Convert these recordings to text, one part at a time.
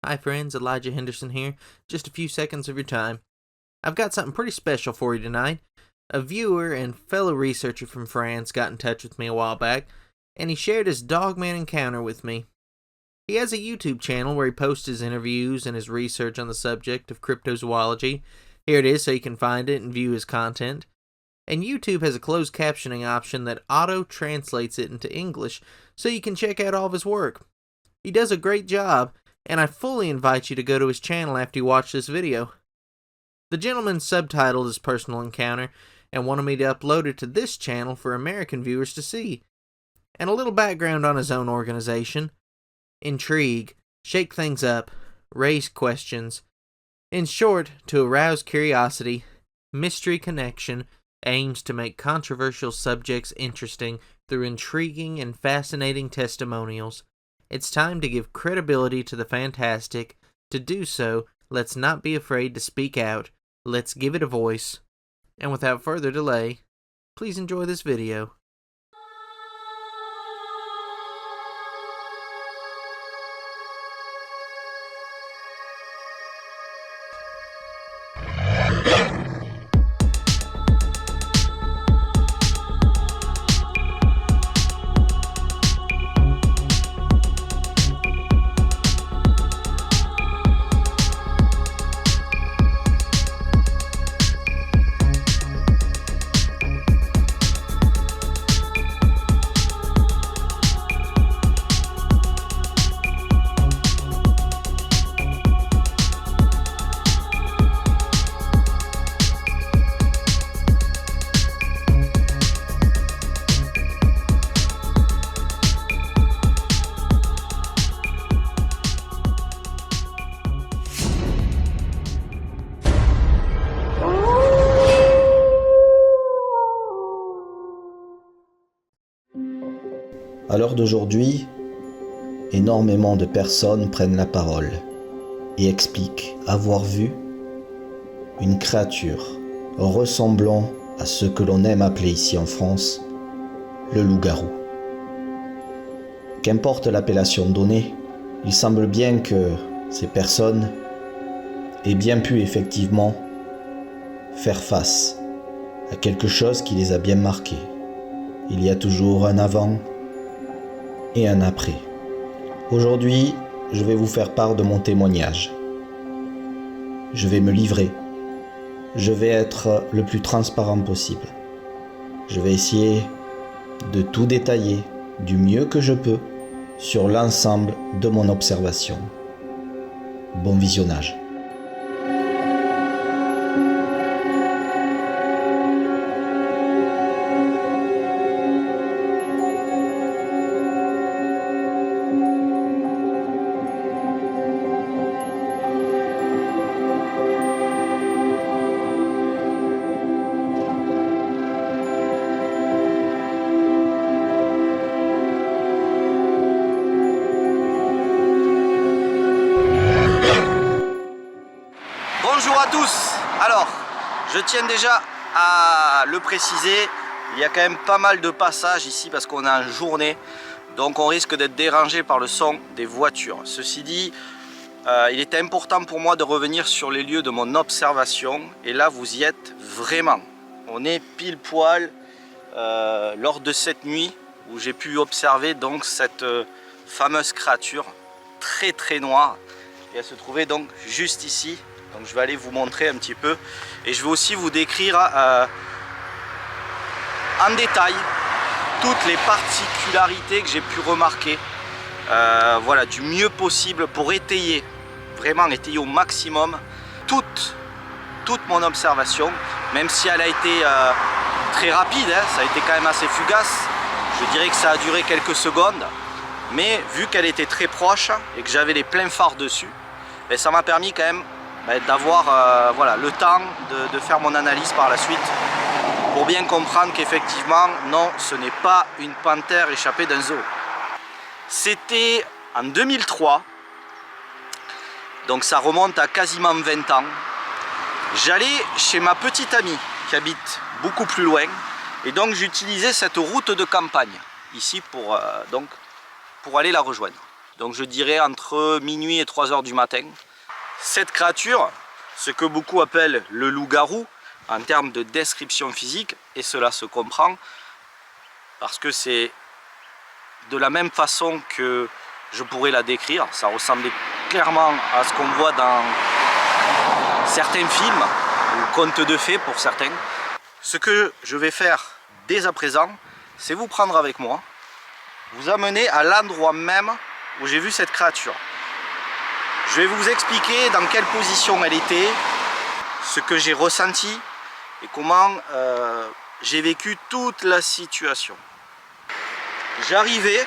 Hi friends, Elijah Henderson here. Just a few seconds of your time. I've got something pretty special for you tonight. A viewer and fellow researcher from France got in touch with me a while back, and he shared his Dogman encounter with me. He has a YouTube channel where he posts his interviews and his research on the subject of cryptozoology. Here it is so you can find it and view his content. And YouTube has a closed captioning option that auto-translates it into English so you can check out all of his work. He does a great job, and I fully invite you to go to his channel after you watch this video. The gentleman subtitled his personal encounter and wanted me to upload it to this channel for American viewers to see. And a little background on his own organization. Intrigue, shake things up, raise questions. In short, to arouse curiosity, Mystery Connection aims to make controversial subjects interesting through intriguing and fascinating testimonials. It's time to give credibility to the fantastic. To do so, let's not be afraid to speak out. Let's give it a voice. And without further delay, please enjoy this video. À l'heure d'aujourd'hui, énormément de personnes prennent la parole et expliquent avoir vu une créature ressemblant à ce que l'on aime appeler ici en France le loup-garou. Qu'importe l'appellation donnée, il semble bien que ces personnes aient bien pu effectivement faire face à quelque chose qui les a bien marqués. Il y a toujours un avant et un après. Aujourd'hui, je vais vous faire part de mon témoignage. Je vais me livrer. Je vais être le plus transparent possible. Je vais essayer de tout détailler du mieux que je peux sur l'ensemble de mon observation. Bon visionnage. Bonjour à tous. Alors, je tiens déjà à le préciser, il y a quand même pas mal de passages ici parce qu'on est en journée, donc on risque d'être dérangé par le son des voitures. Ceci dit, il était important pour moi de revenir sur les lieux de mon observation, et là vous y êtes vraiment. On est pile poil lors de cette nuit où j'ai pu observer donc cette fameuse créature très noire, et elle se trouvait donc juste ici. Donc je vais aller vous montrer un petit peu, et je vais aussi vous décrire en détail toutes les particularités que j'ai pu remarquer, voilà, du mieux possible pour étayer, vraiment étayer au maximum toute mon observation, même si elle a été très rapide, hein, ça a été quand même assez fugace. Je dirais que ça a duré quelques secondes, mais vu qu'elle était très proche et que j'avais les pleins phares dessus, ben, ça m'a permis quand même d'avoir voilà, le temps de faire mon analyse par la suite, pour bien comprendre qu'effectivement, non, ce n'est pas une panthère échappée d'un zoo. C'était en 2003, donc ça remonte à quasiment 20 ans. J'allais chez ma petite amie qui habite beaucoup plus loin, et donc j'utilisais cette route de campagne ici pour aller la rejoindre. donc je dirais entre minuit et 3 heures du matin. Cette créature, ce que beaucoup appellent le loup-garou en termes de description physique, et cela se comprend parce que c'est de la même façon que je pourrais la décrire. Ça ressemblait clairement à ce qu'on voit dans certains films ou contes de fées pour certains. Ce que je vais faire dès à présent, c'est vous prendre avec moi, vous amener à l'endroit même où j'ai vu cette créature. Je vais vous expliquer dans quelle position elle était, ce que j'ai ressenti et comment j'ai vécu toute la situation. J'arrivais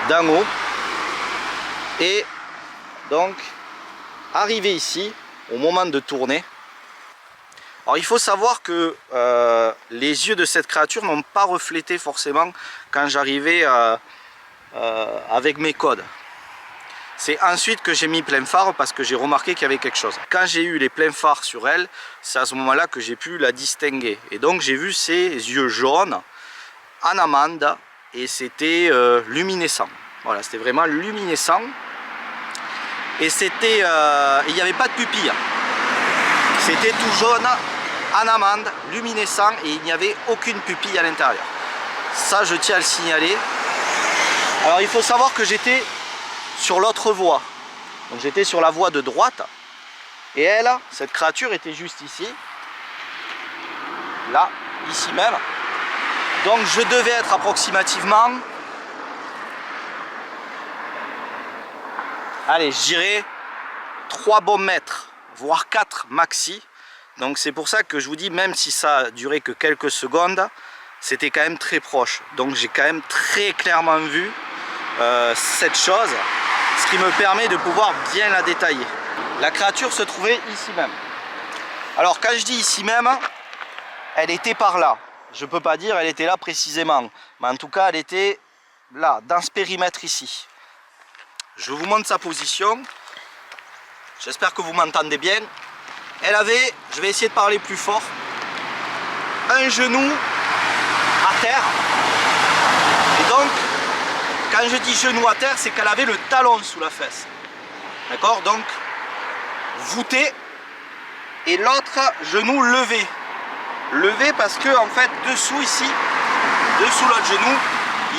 d'en haut et donc arrivé ici au moment de tourner. Alors il faut savoir que les yeux de cette créature n'ont pas reflété forcément quand j'arrivais avec mes codes. C'est ensuite que j'ai mis plein phare parce que j'ai remarqué qu'il y avait quelque chose. Quand j'ai eu les pleins phares sur elle, c'est à ce moment-là que j'ai pu la distinguer. Et donc j'ai vu ses yeux jaunes en amande et c'était luminescent. Voilà, c'était vraiment luminescent. Et c'était, il n'y avait pas de pupille. C'était tout jaune, en amande, luminescent et il n'y avait aucune pupille à l'intérieur. Ça, je tiens à le signaler. Alors il faut savoir que j'étais sur l'autre voie. Donc j'étais sur la voie de droite. Et elle, cette créature était juste ici. Là, ici même. Donc je devais être approximativement... Allez, je dirais 3 bons mètres, voire 4 maxi. Donc c'est pour ça que je vous dis, même si ça a duré que quelques secondes, c'était quand même très proche. Donc j'ai quand même très clairement vu cette chose, ce qui me permet de pouvoir bien la détailler. La créature se trouvait ici même. Alors quand je dis ici même, elle était par là. Je ne peux pas dire elle était là précisément, mais en tout cas elle était là, dans ce périmètre ici. Je vous montre sa position. J'espère que vous m'entendez bien. Elle avait, je vais essayer de parler plus fort, un genou à terre. Et donc, quand je dis genou à terre, c'est qu'elle avait le talon sous la fesse. D'accord? Donc, voûté et l'autre genou levé. Levé parce que, en fait, dessous ici, dessous l'autre genou,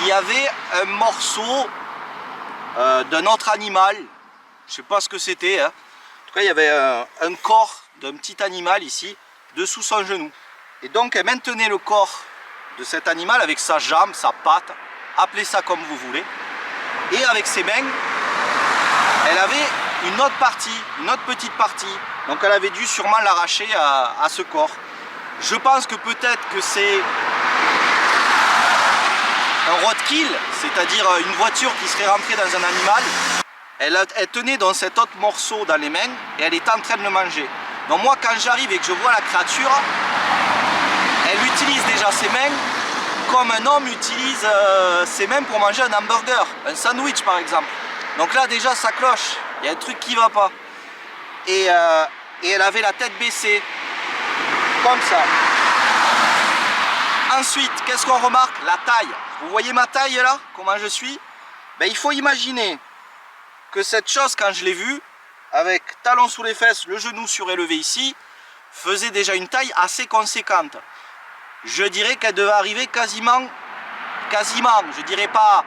il y avait un morceau d'un autre animal. Je ne sais pas ce que c'était. Hein. En tout cas, il y avait un corps d'un petit animal ici, dessous son genou. Et donc, elle maintenait le corps de cet animal avec sa jambe, sa patte, appelez ça comme vous voulez. Et avec ses mains, elle avait une autre partie, une autre petite partie. Donc, elle avait dû sûrement l'arracher à ce corps. Je pense que peut-être que c'est un roadkill, c'est-à-dire une voiture qui serait rentrée dans un animal. Elle tenait dans cet autre morceau dans les mains et elle était en train de le manger. Donc moi quand j'arrive et que je vois la créature, elle utilise déjà ses mains comme un homme utilise ses mains pour manger un hamburger, un sandwich par exemple. Donc là déjà ça cloche, il y a un truc qui ne va pas. Et elle avait la tête baissée, comme ça. Ensuite, qu'est-ce qu'on remarque? La taille. Vous voyez ma taille là? Comment je suis? Ben, il faut imaginer que cette chose, quand je l'ai vue, avec talon sous les fesses, le genou surélevé ici, faisait déjà une taille assez conséquente. Je dirais qu'elle devait arriver quasiment, je dirais pas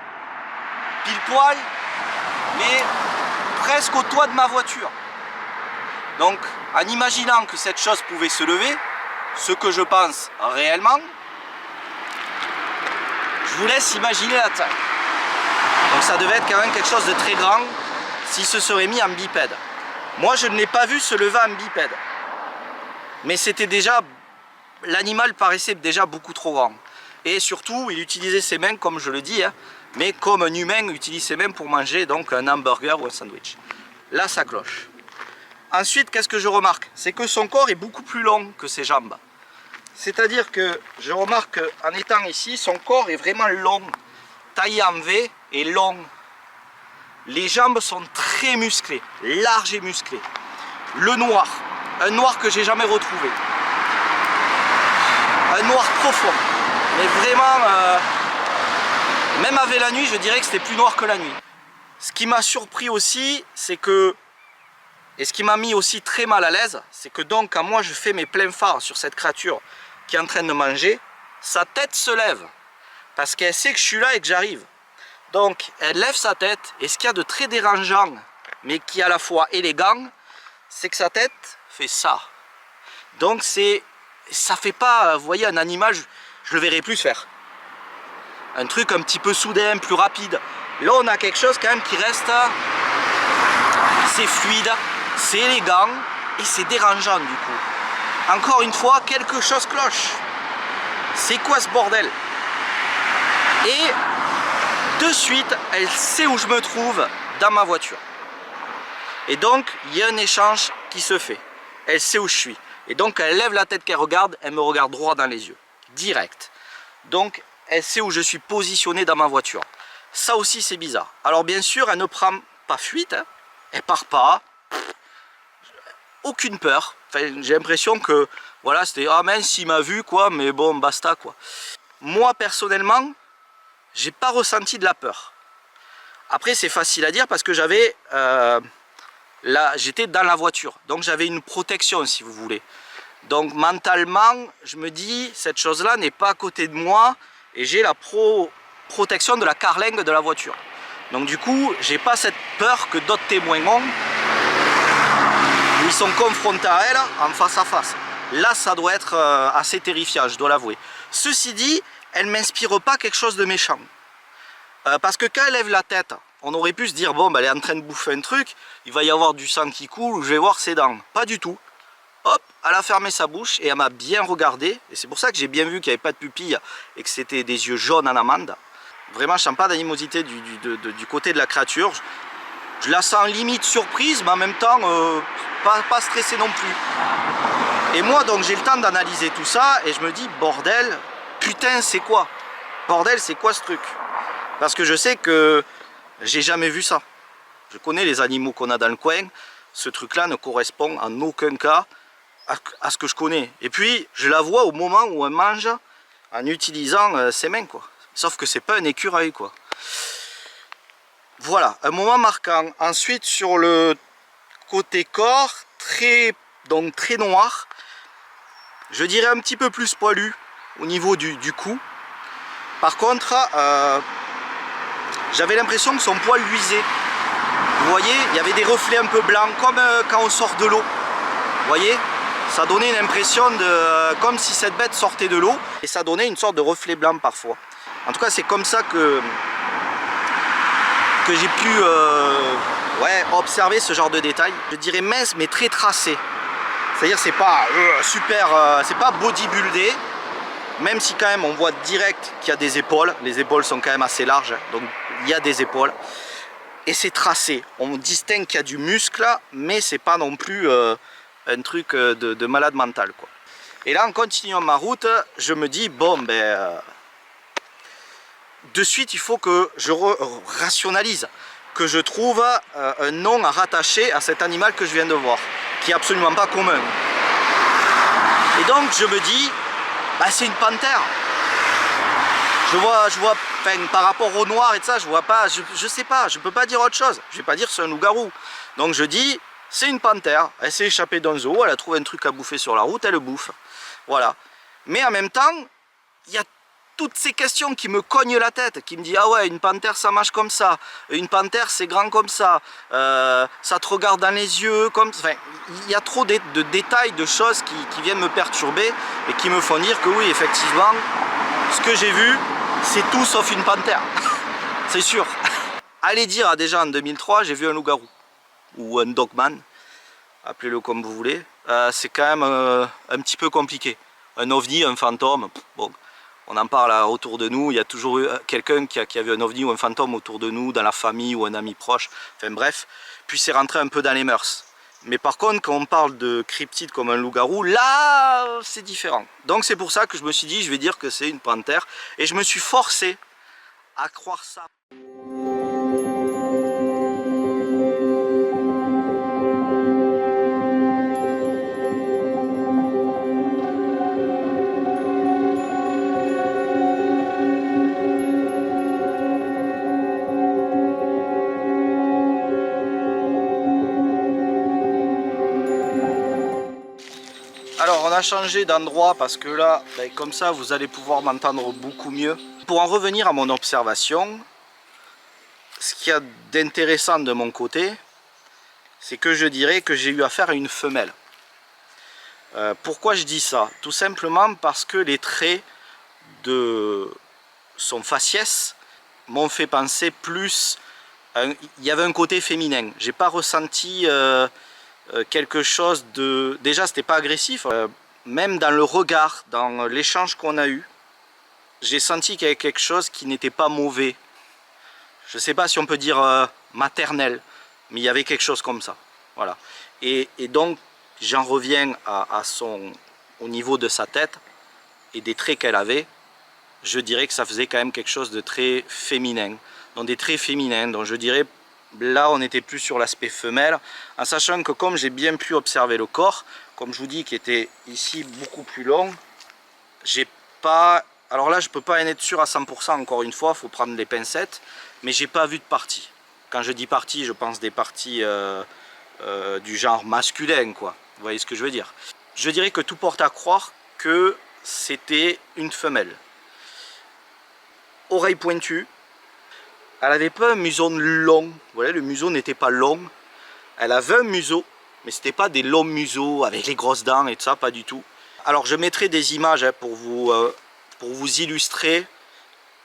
pile poil, mais presque au toit de ma voiture. Donc, en imaginant que cette chose pouvait se lever, ce que je pense réellement, je vous laisse imaginer la taille. Donc ça devait être quand même quelque chose de très grand s'il se serait mis en bipède. Moi je ne l'ai pas vu se lever en bipède. Mais c'était déjà, l'animal paraissait déjà beaucoup trop grand. Et surtout il utilisait ses mains comme je le dis, hein, mais comme un humain utilise ses mains pour manger donc un hamburger ou un sandwich. Là ça cloche. Ensuite qu'est-ce que je remarque? C'est que son corps est beaucoup plus long que ses jambes. C'est-à-dire que je remarque qu'en étant ici, son corps est vraiment long, taillé en V et long. Les jambes sont très musclées, larges et musclées. Le noir, un noir que j'ai jamais retrouvé. Un noir profond, mais vraiment Même avec la nuit, je dirais que c'était plus noir que la nuit. Ce qui m'a surpris aussi, c'est que, et ce qui m'a mis aussi très mal à l'aise, c'est que donc quand moi je fais mes pleins phares sur cette créature qui est en train de manger, sa tête se lève. Parce qu'elle sait que je suis là et que j'arrive. Donc elle lève sa tête, et ce qu'il y a de très dérangeant, mais qui est à la fois élégant, c'est que sa tête fait ça. Donc ça fait pas, vous voyez, un animal, je le verrai plus faire. Un truc un petit peu soudain, plus rapide. Là on a quelque chose quand même qui reste, c'est fluide, c'est élégant et c'est dérangeant du coup. Encore une fois, quelque chose cloche. C'est quoi ce bordel? Et de suite, elle sait où je me trouve dans ma voiture. Et donc, il y a un échange qui se fait. Elle sait où je suis. Et donc, elle lève la tête, qu'elle regarde, elle me regarde droit dans les yeux. Direct. Donc, elle sait où je suis positionné dans ma voiture. Ça aussi, c'est bizarre. Alors, bien sûr, elle ne prend pas fuite. Hein. Elle part pas. Aucune peur. Enfin, j'ai l'impression que, voilà, c'était, ah mince, il m'a vu, quoi, mais bon, basta, quoi. Moi, personnellement, j'ai pas ressenti de la peur. Après, c'est facile à dire parce que j'avais... j'étais dans la voiture, donc j'avais une protection si vous voulez. Donc mentalement, je me dis, cette chose-là n'est pas à côté de moi et j'ai la protection de la carlingue de la voiture. Donc du coup, j'ai pas cette peur que d'autres témoins ont. Ils sont confrontés à elle en face à face. Là, ça doit être assez terrifiant, je dois l'avouer. Ceci dit, elle ne m'inspire pas quelque chose de méchant. Parce que quand elle lève la tête, on aurait pu se dire, bon, ben, elle est en train de bouffer un truc, il va y avoir du sang qui coule, je vais voir ses dents. Pas du tout. Hop, elle a fermé sa bouche et elle m'a bien regardé. Et c'est pour ça que j'ai bien vu qu'il n'y avait pas de pupille et que c'était des yeux jaunes en amande. Vraiment, je sens pas d'animosité du côté de la créature. Je la sens limite surprise, mais en même temps, pas stressée non plus. Et moi, donc, j'ai le temps d'analyser tout ça et je me dis, bordel, putain, c'est quoi? Bordel, c'est quoi ce truc? Parce que je sais que j'ai jamais vu ça. Je connais les animaux qu'on a dans le coin. Ce truc-là ne correspond en aucun cas à ce que je connais. Et puis, je la vois au moment où elle mange en utilisant ses mains, quoi. Sauf que c'est pas un écureuil, quoi. Voilà, un moment marquant. Ensuite, sur le côté corps, donc très noir. Je dirais un petit peu plus poilu au niveau du cou. Par contre, j'avais l'impression que son poil luisait. Vous voyez, il y avait des reflets un peu blancs, comme quand on sort de l'eau. Vous voyez, ça donnait une impression de comme si cette bête sortait de l'eau. Et ça donnait une sorte de reflet blanc parfois. En tout cas, c'est comme ça que j'ai pu observer ce genre de détails. Je dirais mince, mais très tracé. C'est-à-dire, c'est pas super, c'est pas bodybuildé. Même si quand même on voit direct qu'il y a des épaules. Les épaules sont quand même assez larges, donc il y a des épaules. Et c'est tracé. On distingue qu'il y a du muscle, mais c'est pas non plus un truc de malade mental, quoi. Et là, en continuant ma route, je me dis, bon, ben... de suite, il faut que je rationalise, que je trouve un nom à rattacher à cet animal que je viens de voir, qui est absolument pas commun. Et donc, je me dis, bah, c'est une panthère. Je vois, enfin, par rapport au noir et tout ça, je vois pas, je sais pas, je peux pas dire autre chose. Je vais pas dire c'est un loup-garou. Donc je dis, c'est une panthère. Elle s'est échappée d'un zoo, elle a trouvé un truc à bouffer sur la route, elle le bouffe. Voilà. Mais en même temps, il y a toutes ces questions qui me cognent la tête, qui me disent, ah ouais, une panthère ça marche comme ça, une panthère c'est grand comme ça te regarde dans les yeux, comme... Enfin, il y a trop de détails, de choses qui viennent me perturber et qui me font dire que oui, effectivement, ce que j'ai vu, c'est tout sauf une panthère. C'est sûr. Allez dire à déjà en 2003, j'ai vu un loup-garou. Ou un dogman, appelez-le comme vous voulez. C'est quand même un petit peu compliqué. Un ovni, un fantôme, bon, on en parle autour de nous. Il y a toujours eu quelqu'un qui a vu un ovni ou un fantôme autour de nous, dans la famille ou un ami proche. Enfin bref, puis c'est rentré un peu dans les mœurs. Mais par contre, quand on parle de cryptide comme un loup-garou, là, c'est différent. Donc c'est pour ça que je me suis dit, je vais dire que c'est une panthère. Et je me suis forcé à croire ça. Alors on a changé d'endroit parce que là, ben, comme ça vous allez pouvoir m'entendre beaucoup mieux. Pour en revenir à mon observation, ce qu'il y a d'intéressant de mon côté, c'est que je dirais que j'ai eu affaire à une femelle. Pourquoi je dis ça? Tout simplement parce que les traits de son faciès m'ont fait penser plus... il y avait un côté féminin. J'ai pas ressenti quelque chose de... Déjà, c'était pas agressif. Même dans le regard, dans l'échange qu'on a eu, j'ai senti qu'il y avait quelque chose qui n'était pas mauvais. Je sais pas si on peut dire maternel, mais il y avait quelque chose comme ça. Voilà. Et donc, j'en reviens au niveau de sa tête et des traits qu'elle avait. Je dirais que ça faisait quand même quelque chose de très féminin. Donc des traits féminins, donc je dirais, là on était plus sur l'aspect femelle, en sachant que comme j'ai bien pu observer le corps, comme je vous dis, qui était ici beaucoup plus long, j'ai pas... Alors là je peux pas en être sûr à 100%, encore une fois, il faut prendre les pincettes, mais j'ai pas vu de partie. Quand je dis partie, je pense des parties du genre masculin, quoi. Vous voyez ce que je veux dire? Je dirais que tout porte à croire que c'était une femelle. Oreilles pointues. Elle n'avait pas un museau long. Vous voyez, le museau n'était pas long. Elle avait un museau, mais c'était pas des longs museaux avec les grosses dents et tout ça, pas du tout. Alors je mettrai des images hein, pour vous illustrer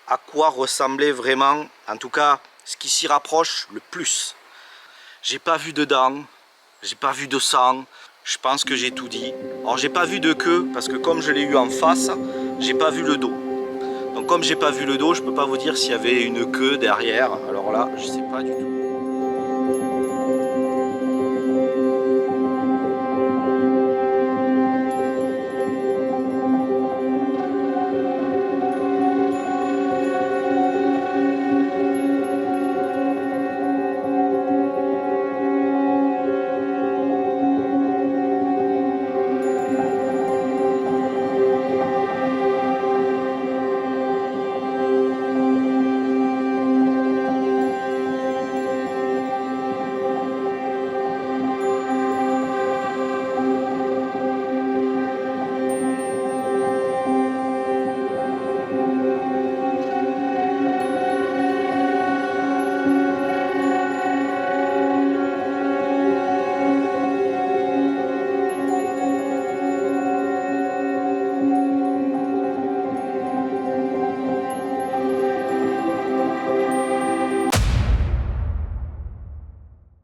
à quoi ressemblait vraiment, en tout cas, ce qui s'y rapproche le plus. J'ai pas vu de dents, j'ai pas vu de sang, je pense que j'ai tout dit. Alors j'ai pas vu de queue, parce que comme je l'ai eu en face, j'ai pas vu le dos. Donc comme j'ai pas vu le dos, je peux pas vous dire s'il y avait une queue derrière, alors là, je sais pas du tout.